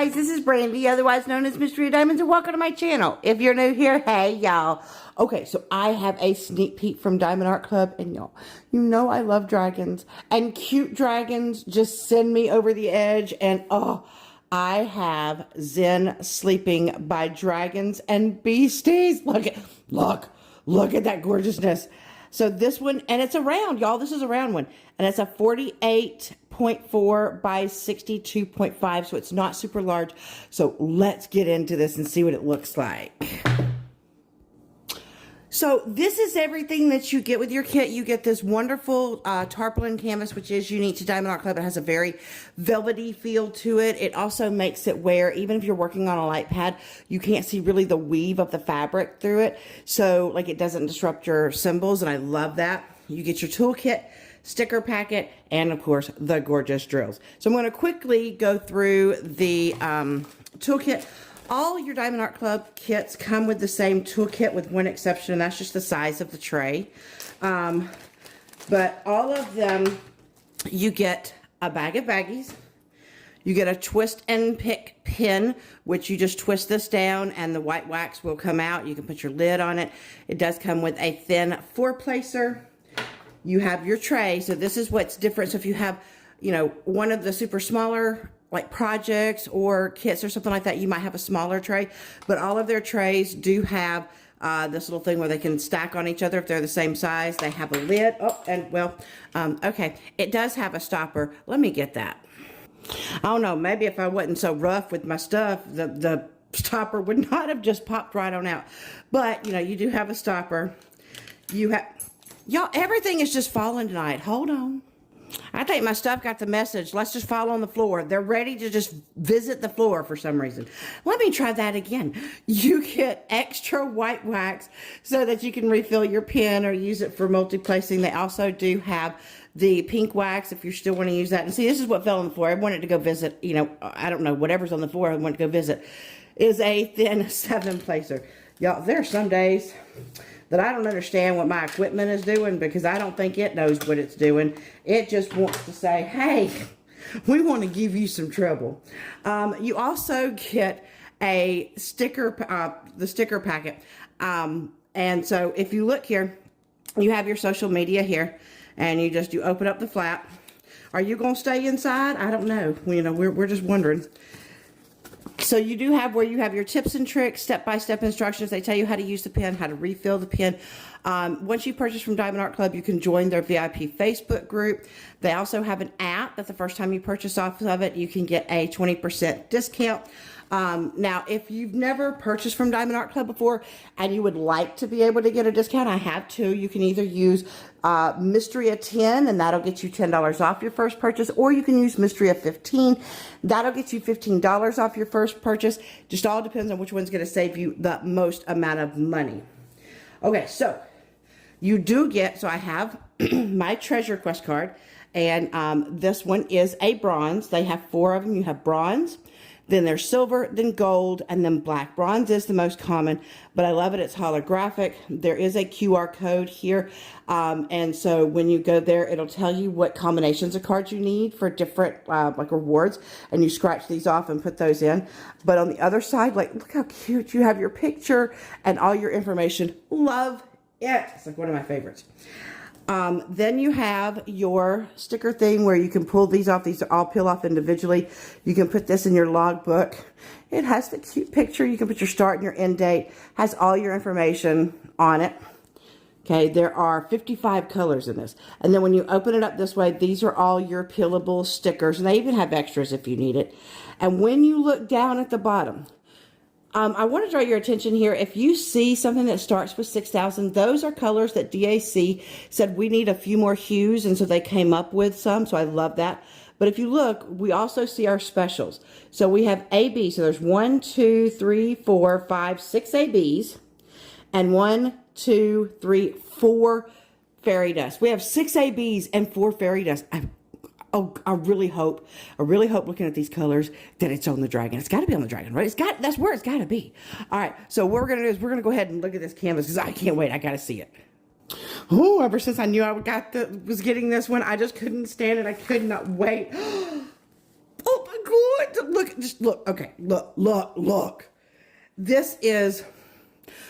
guys, this is Brandy, otherwise known as Mystery of Diamonds, and welcome to my channel. If you're new here, hey y'all. Okay, so I have a sneak peek from Diamond Art Club, and y'all, you know I love dragons, and cute dragons just send me over the edge, and oh, I have Zen Sleeping by Dragons and Beasties. Look at that gorgeousness. So this one, and it's a round, y'all. This is a round one. And it's a 48.4 by 62.5. So it's not super large. So let's get into this and see what it looks like. So this is everything that you get with your kit. You get this wonderful tarpaulin canvas, which is unique to Diamond Art Club. It has a very velvety feel to it. It also makes it where even if you're working on a light pad, you can't see really the weave of the fabric through it. So like it doesn't disrupt your symbols, and I love that. You get your toolkit, sticker packet, and of course the gorgeous drills. So I'm going to quickly go through the toolkit. All your Diamond Art Club kits come with the same toolkit with one exception, and that's just the size of the tray. But all of them, you get a bag of baggies. You get a twist and pick pin, which you just twist this down and the white wax will come out. You can put your lid on it. It does come with a thin four-placer. You have your tray. So this is what's different. So if you have, you know, one of the super smaller like projects or kits or something like that, you might have a smaller tray, but all of their trays do have this little thing where they can stack on each other if they're the same size. They have a lid. Oh, and well, okay, it does have a stopper. Let me get that. I don't know, maybe if I wasn't so rough with my stuff, the stopper would not have just popped right on out. But, you know, you do have a stopper. You have, y'all, everything is just falling tonight. Hold on. I think my stuff got the message. Let's just fall on the floor. They're ready to just visit the floor for some reason. Let me try that again. You get extra white wax so that you can refill your pen or use it for multi-placing. They also do have the pink wax if you still want to use that. And see, this is what fell on the floor. I wanted to go visit, you know, I don't know, whatever's on the floor I want to go visit is a thin 7-placer. Y'all, there are some days that I don't understand what my equipment is doing because I don't think it knows what it's doing. It just wants to say, hey, we want to give you some trouble. You also get a sticker, the sticker packet. And so if you look here, you have your social media here, and you open up the flap. Are you going to stay inside? I don't know. You know, we're just wondering. So you do have where you have your tips and tricks, step-by-step instructions. They tell you how to use the pen, how to refill the pen. Once you purchase from Diamond Art Club, you can join their VIP Facebook group. They also have an app that the first time you purchase off of it, you can get a 20% discount. Now, if you've never purchased from Diamond Art Club before and you would like to be able to get a discount, I have two. You can either use Mystery of 10, and that'll get you $10 off your first purchase, or you can use Mystery of 15. That'll get you $15 off your first purchase. Just all depends on which one's going to save you the most amount of money. Okay, so you do get, so I have my Treasure Quest card, and this one is a bronze. They have 4 of them. You have bronze, then there's silver, then gold, and then black. Bronze is the most common, but I love it. It's holographic. There is a QR code here. And so when you go there, it'll tell you what combinations of cards you need for different like rewards. And you scratch these off and put those in. But on the other side, like, look how cute. You have your picture and all your information. Love it. It's like one of my favorites. Then you have your sticker thing where you can pull these off. These all peel off individually. You can put this in your logbook. It has the cute picture. You can put your start and your end date. Has all your information on it. Okay, there are 55 colors in this. And then when you open it up this way, these are all your peelable stickers. And they even have extras if you need it. And when you look down at the bottom, I want to draw your attention here. If you see something that starts with 6,000, those are colors that DAC said we need a few more hues, and so they came up with some, so I love that. But if you look, we also see our specials. So we have AB, so there's 1, 2, 3, 4, 5, 6 ABs, and 1, 2, 3, 4 fairy dust. We have 6 ABs and 4 fairy dust. I really hope looking at these colors that it's on the dragon. It's got to be on the dragon, right? That's where it's got to be. All right, so what we're going to do is we're going to go ahead and look at this canvas because I can't wait. I got to see it. Oh, ever since I knew I was getting this one, I just couldn't stand it. I could not wait. Oh my God, look, just look. Okay, look. This is,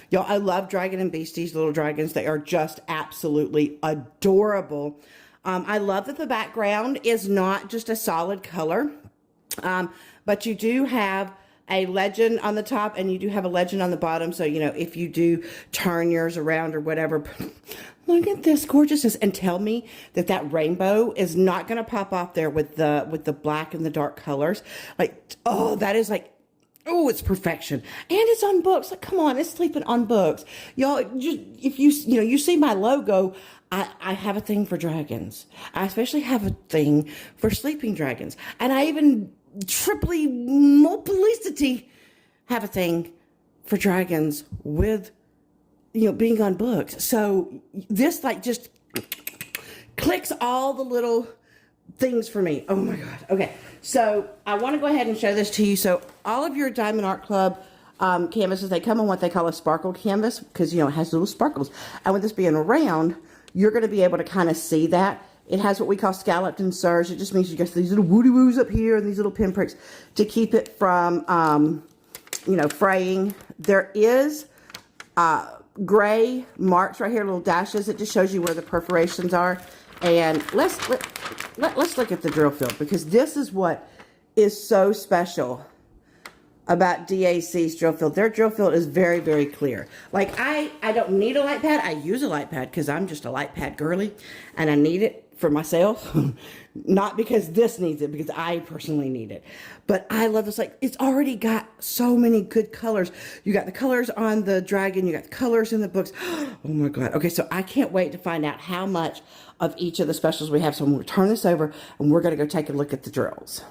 y'all, I love Dragon and Beast, these little dragons. They are just absolutely adorable. I love that the background is not just a solid color, but you do have a legend on the top and you do have a legend on the bottom. So, you know, if you do turn yours around or whatever, look at this gorgeousness. And tell me that that rainbow is not going to pop off there with the black and the dark colors. Like, oh, that is like, oh, it's perfection. And it's on books. Like, come on, it's sleeping on books. Y'all, just, if you know, you see my logo, I have a thing for dragons. I especially have a thing for sleeping dragons. And I even triply multiplicity have a thing for dragons with, you know, being on books. So this like just clicks all the little things for me. Oh my God. Okay. So I want to go ahead and show this to you. So all of your Diamond Art Club canvases, they come on what they call a sparkle canvas because, you know, it has little sparkles. And with this being round, you're going to be able to kind of see that. It has what we call scalloped and serged. It just means you get these little woody woos up here and these little pinpricks to keep it from, you know, fraying. There is gray marks right here, little dashes. It just shows you where the perforations are. And let's look at the drill field, because this is what is so special about DAC's drill field. Their drill field is very, very clear. Like I don't need a light pad. I use a light pad because I'm just a light pad girly and I need it for myself. Not because this needs it, because I personally need it. But I love this. Like, it's already got so many good colors. You got the colors on the dragon. You got the colors in the books. Oh my God. Okay, so I can't wait to find out how much of each of the specials we have. So I'm going to turn this over and we're going to go take a look at the drills.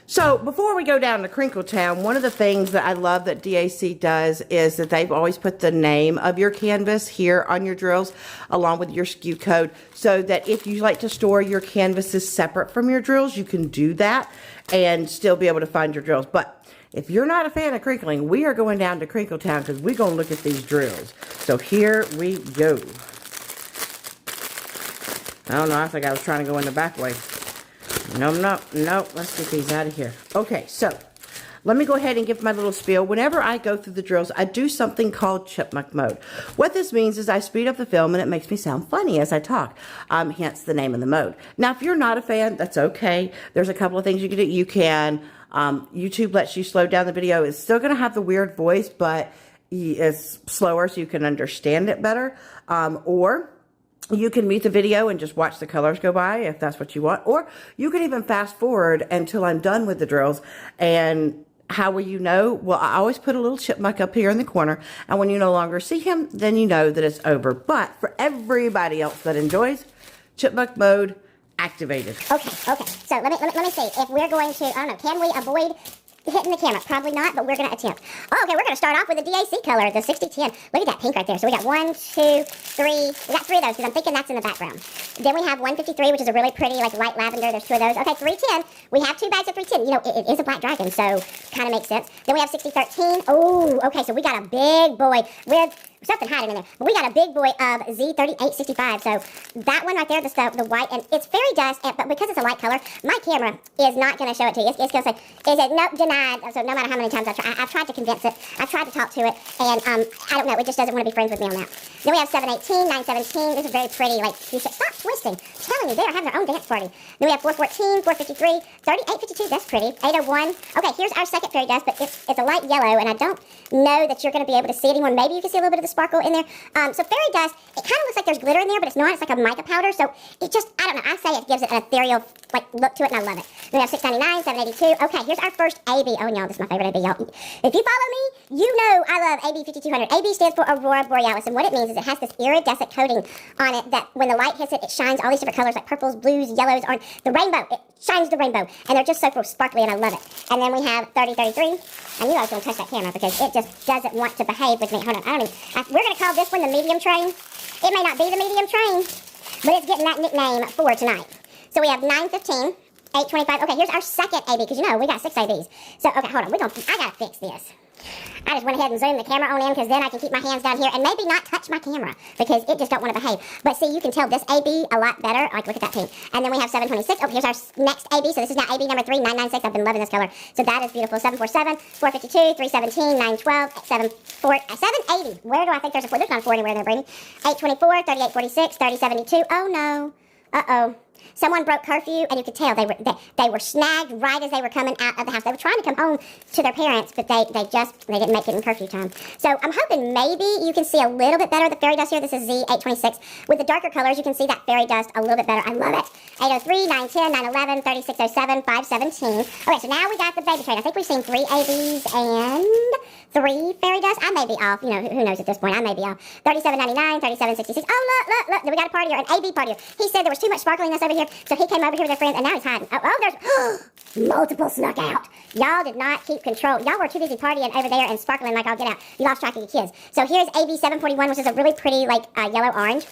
So before we go down to Crinkle Town, one of the things that I love that DAC does is that they've always put the name of your canvas here on your drills along with your SKU code, so that if you like to store your canvases separate from your drills, you can do that and still be able to find your drills. But if you're not a fan of crinkling, we are going down to Crinkle Town because we're going to look at these drills. So here we go. I don't know, I think I was trying to go in the back way. No, let's get these out of here. Okay, so let me go ahead and give my little spiel. Whenever I go through the drills, I do something called chipmunk mode. What this means is I speed up the film and it makes me sound funny as I talk, hence the name of the mode. Now, if you're not a fan, that's okay. There's a couple of things you can do. You can, YouTube lets you slow down the video. It's still going to have the weird voice, but it's slower so you can understand it better. Or you can mute the video and just watch the colors go by if that's what you want. Or you can even fast forward until I'm done with the drills. And how will you know? Well, I always put a little chipmunk up here in the corner. And when you no longer see him, then you know that it's over. But for everybody else that enjoys, chipmunk mode activated. Okay. So let me see. If we're going to, I don't know, can we avoid hitting the camera? Probably not, but we're going to attempt. Oh, okay, we're going to start off with the DAC color, the 6010. Look at that pink right there. So we got 1, 2, 3. We got 3 of those because I'm thinking that's in the background. Then we have 153, which is a really pretty, like, light lavender. There's 2 of those. Okay, 310. We have 2 bags of 310. You know, it is a black dragon, so kind of makes sense. Then we have 6013. Oh, okay, so we got a big boy with something hiding in there. But we got a big boy of Z3865. So that one right there, the white, and it's fairy dust, but because it's a light color, my camera is not going to show it to you. It's going to say, is it nope, denied? So no matter how many times I've tried to convince it, I've tried to talk to it, and I don't know, it just doesn't want to be friends with me on that. Then we have 718, 917. This is very pretty. Like, you said, stop twisting. I'm telling you, they are having their own dance party. Then we have 414, 453, 3852. That's pretty. 801. Okay, here's our second fairy dust, but it's a light yellow, and I don't know that you're going to be able to see it anymore. Maybe you can see a little bit of the sparkle in there. So fairy dust, it kind of looks like there's glitter in there, but it's not. It's like a mica powder. So it just, I don't know. I say it gives it an ethereal like look to it, and I love it. Then we have 699, 782. Okay, here's our first AB. Oh, y'all, this is my favorite AB, y'all. If you follow me, you know I love AB 5200. AB stands for Aurora Borealis, and what it means is it has this iridescent coating on it that when the light hits it, it shines all these different colors like purples, blues, yellows, orange. The rainbow, it shines the rainbow, and they're just so sparkly, and I love it. And then we have 3033. I knew I was going to touch that camera because it just doesn't want to behave with me. Hold on, we're going to call this one the medium train. It may not be the medium train, but it's getting that nickname for tonight. So we have 915, 825. Okay, here's our second AB, because you know we got 6 ABs. So, okay, hold on. I got to fix this. I just went ahead and zoomed the camera on in because then I can keep my hands down here and maybe not touch my camera because it just don't want to behave. But see, you can tell this AB a lot better. Like, look at that pink. And then we have 726. Oh, here's our next AB. So this is now AB number 3, 996. I've been loving this color. So that is beautiful. 747, 452, 317, 912, 780. Where do I think there's a 4? There's not a 4 anywhere in there, Brady. 824, 3846, 3072. Oh, no. Uh-oh. Someone broke curfew, and you could tell they were snagged right as they were coming out of the house. They were trying to come home to their parents, but they didn't make it in curfew time. So I'm hoping maybe you can see a little bit better the fairy dust here. This is Z826. With the darker colors, you can see that fairy dust a little bit better. I love it. 803, 910, 911, 3607, 517. Okay, so now we got the baby train. I think we've seen 3 ABs and 3 fairy dust. I may be off. You know, who knows at this point? I may be off. 3799, 3766. Oh, look. We got a partier, an AB partier. He said there was too much sparkliness over here, so he came over here with their friends, and now he's hiding. There's multiple snuck out. Y'all did not keep control. Y'all were too busy partying over there and sparkling like all get out. You lost track of your kids. So here's AB 741, which is a really pretty, like, yellow-orange.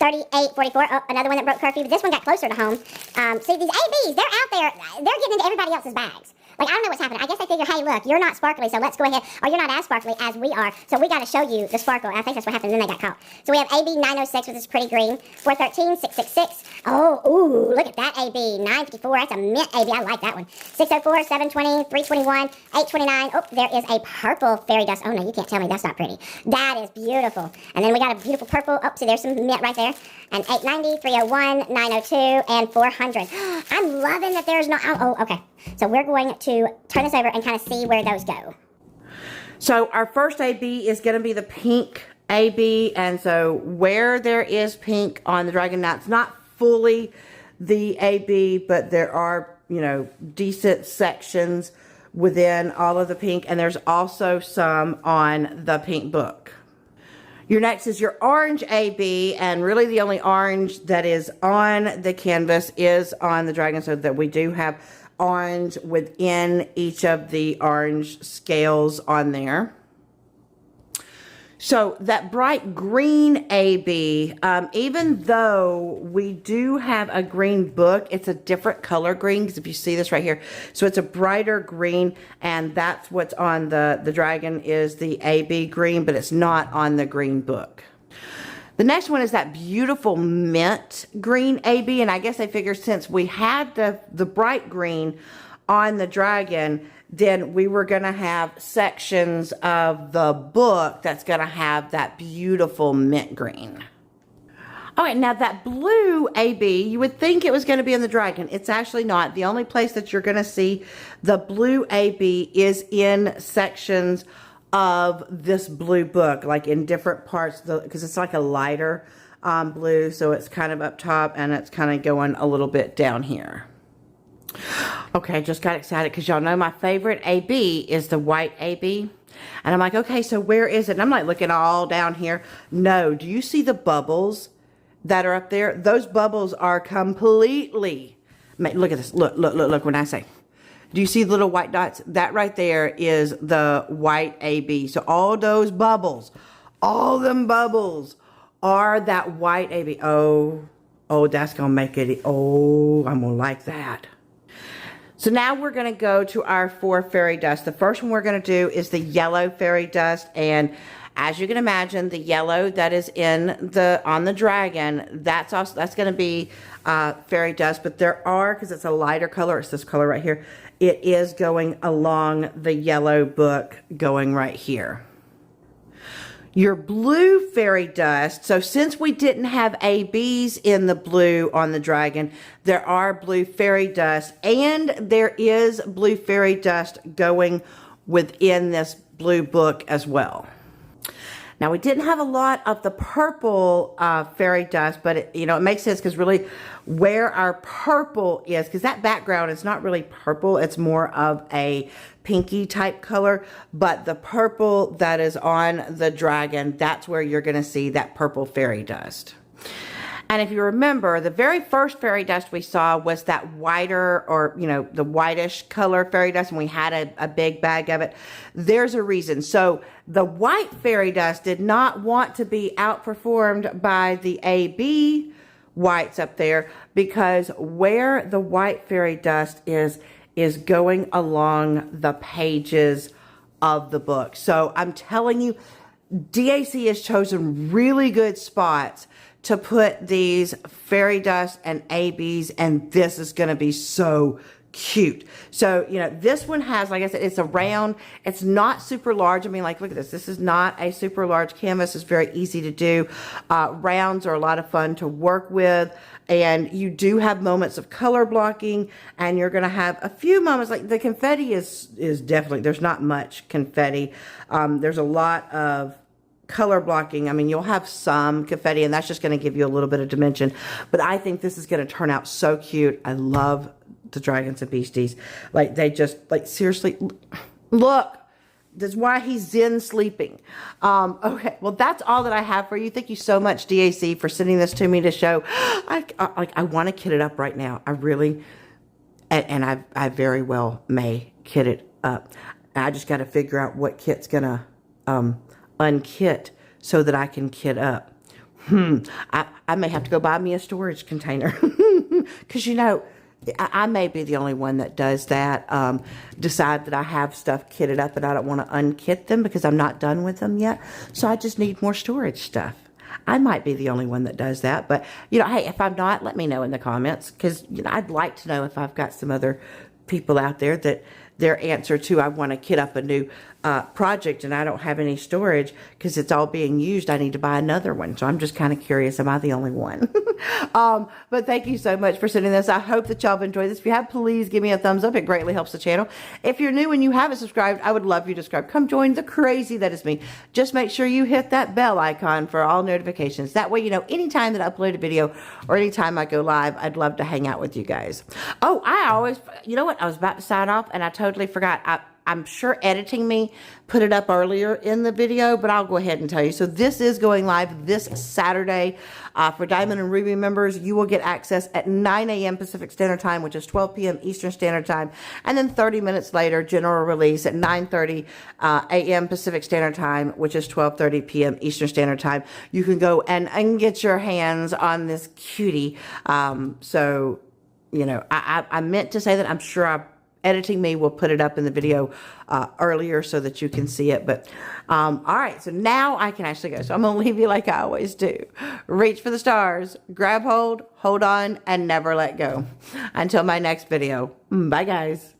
3844, oh, another one that broke curfew, but this one got closer to home. See, these ABs, they're out there. They're getting into everybody else's bags. Like, I don't know what's happening. I guess they figure, hey, look, you're not sparkly, so let's go ahead. Or you're not as sparkly as we are, so we got to show you the sparkle. And I think that's what happened, and then they got caught. So we have AB 906, which is pretty green. 413, 666. Oh, ooh, look at that AB. 954, that's a mint AB. I like that one. 604, 720, 321, 829. Oh, there is a purple fairy dust. Oh, no, you can't tell me that's not pretty. That is beautiful. And then we got a beautiful purple. Oh, see, there's some mint right there. And 890, 301, 902, and 400. I'm loving that there's no... Oh, okay. So we're going to turn this over and kind of see where those go. So our first AB is going to be the pink AB. And so where there is pink on the dragon, now it's not fully the AB, but there are, you know, decent sections within all of the pink. And there's also some on the pink book. Your next is your orange AB, and really the only orange that is on the canvas is on the dragon, so that we do have orange within each of the orange scales on there. So that bright green AB, even though we do have a green book, it's a different color green, because if you see this right here, so it's a brighter green, and that's what's on the dragon is the AB green, but it's not on the green book. The next one is that beautiful mint green AB, and I guess I figured since we had the bright green on the dragon, then we were going to have sections of the book that's going to have that beautiful mint green. All right, now that blue AB, you would think it was going to be in the dragon. It's actually not. The only place that you're going to see the blue AB is in sections of this blue book, like in different parts, because it's like a lighter blue, so it's kind of up top and it's kind of going a little bit down here. Okay, just got excited because y'all know my favorite AB is the white AB. And I'm like, okay, so where is it? And I'm like looking all down here. No, do you see the bubbles that are up there? Those bubbles are completely, look at this, look when I say. Do you see the little white dots? That right there is the white AB. So all those bubbles, all them bubbles are that white AB. Oh, that's going to make it, oh, I'm going to like that. So now we're going to go to our 4 fairy dust. The first one we're going to do is the yellow fairy dust. And as you can imagine, the yellow that is on the dragon, that's going to be fairy dust. But there are, because it's a lighter color, it's this color right here, it is going along the yellow book going right here. Your blue fairy dust, so since we didn't have ABs in the blue on the dragon, there are blue fairy dust, and there is blue fairy dust going within this blue book as well. Now, we didn't have a lot of the purple fairy dust, but it makes sense because really where our purple is, because that background is not really purple, it's more of a pinky type color, but the purple that is on the dragon, that's where you're going to see that purple fairy dust. And if you remember, the very first fairy dust we saw was that whiter, or, the whitish color fairy dust, and we had a big bag of it. There's a reason. So the white fairy dust did not want to be outperformed by the AB whites up there, because where the white fairy dust is going along the pages of the book. So I'm telling you, DAC has chosen really good spots to put these fairy dust and ABs, and this is going to be so cute. So, you know, this one has, like I said, it's a round. It's not super large. I mean, like, look at this. This is not a super large canvas. It's very easy to do. Rounds are a lot of fun to work with. And you do have moments of color blocking, and you're going to have a few moments, like the confetti is definitely, there's not much confetti. There's a lot of color blocking. I mean, you'll have some confetti, and that's just going to give you a little bit of dimension. But I think this is going to turn out so cute. I love the Dragons and Beasties. Like, they just, like, seriously, look. That's why he's zen sleeping. Okay, well, that's all that I have for you. Thank you so much, DAC, for sending this to me to show. I want to kit it up right now. I really, and I very well may kit it up. I just got to figure out what kit's going to unkit so that I can kit up. I may have to go buy me a storage container. Because, you know, I may be the only one that does that. Decide that I have stuff kitted up and I don't want to unkit them because I'm not done with them yet. So I just need more storage stuff. I might be the only one that does that. But, you know, hey, if I'm not, let me know in the comments. Because, you know, I'd like to know if I've got some other people out there that their answer to I want to kit up a new project and I don't have any storage because it's all being used. I need to buy another one. So I'm just kind of curious. Am I the only one? But thank you so much for sending this. I hope that y'all have enjoyed this. If you have, please give me a thumbs up. It greatly helps the channel. If you're new and you haven't subscribed, I would love you to subscribe. Come join the crazy that is me. Just make sure you hit that bell icon for all notifications. That way, you know, anytime that I upload a video or anytime I go live, I'd love to hang out with you guys. Oh, you know what? I was about to sign off and I totally forgot. I'm sure editing me put it up earlier in the video, but I'll go ahead and tell you. So this is going live this Saturday. For Diamond and Ruby members, you will get access at 9 a.m. Pacific Standard Time, which is 12 p.m. Eastern Standard Time. And then 30 minutes later, general release at 9:30 a.m. Pacific Standard Time, which is 12:30 p.m. Eastern Standard Time. You can go and get your hands on this cutie. So, you know, I meant to say that I'm sure editing me will put it up in the video earlier so that you can see it. But all right, so now I can actually go. So I'm gonna leave you like I always do. Reach for the stars, grab hold on, and never let go. Until my next video. Bye, guys.